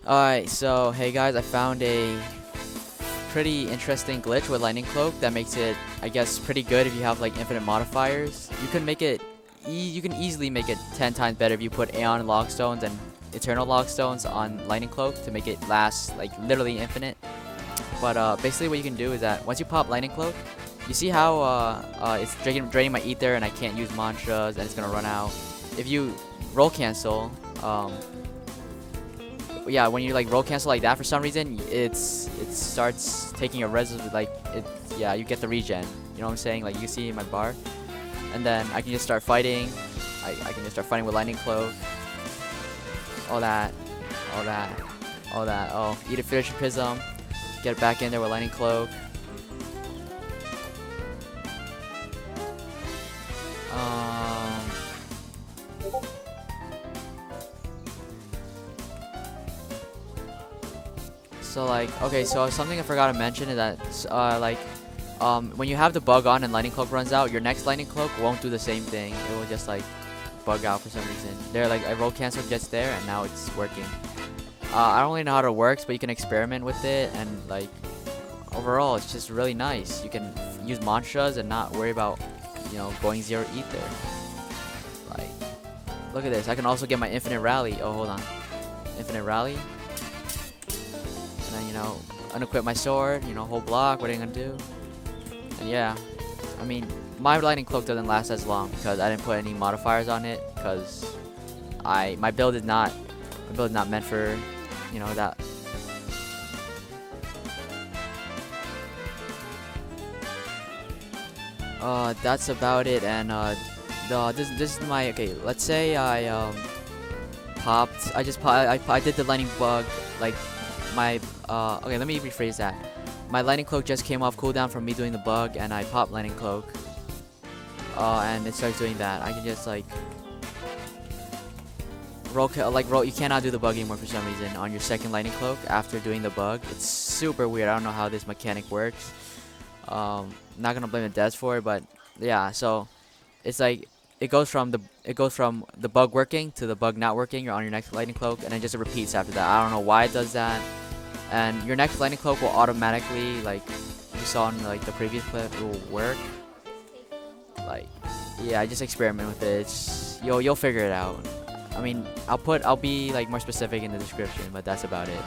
Alright, so hey guys, I found a pretty interesting glitch with Lightning Cloak that makes it, I guess, pretty good if you have like infinite modifiers. You can make it, you can easily make it 10 times better if you put Aeon Logstones and Eternal Logstones on Lightning Cloak to make it last like literally infinite. But basically what you can do is that once you pop Lightning Cloak, you see how it's draining my ether and I can't use mantras and it's gonna run out. If you roll cancel, yeah, when you like roll cancel like that, for some reason it starts taking a like it. Yeah, you get the regen. You know what I'm saying? Like you see my bar, and then I can just start fighting. I can just start fighting with Lightning Cloak. All that, all that, all that. Oh, eat a Fisher Prism. Get back in there with Lightning Cloak. So like, okay, so something I forgot to mention is that when you have the bug on and Lightning Cloak runs out, your next Lightning Cloak won't do the same thing. It will just like bug out for some reason. There, like I roll cancel just there, and now it's working. I don't really know how it works, but you can experiment with it, and like overall, it's just really nice. You can use mantras and not worry about, going zero ether. Like, look at this. I can also get my infinite rally. Oh, hold on, infinite rally. And then, unequip my sword, whole block, what are you gonna do? And yeah, I mean, my Lightning Cloak doesn't last as long because I didn't put any modifiers on it because my build is not meant for, that. That's about it, and this is my, okay, let's say I I did the lightning bug, like, okay, let me rephrase that. My Lightning Cloak just came off cooldown from me doing the bug, and I popped Lightning Cloak. And it starts doing that. I can just, like, roll, you cannot do the bug anymore for some reason on your second Lightning Cloak after doing the bug. It's super weird. I don't know how this mechanic works. Not gonna blame the devs for it, but yeah, so it's like, it goes from the bug working to the bug not working. You're on your next Lightning Cloak, and then just repeats after that. I don't know why it does that. And your next Lightning Cloak will automatically, like you saw in like the previous clip, it will work. Like, yeah, I just experiment with it. You'll figure it out. I mean, I'll be like more specific in the description, but that's about it.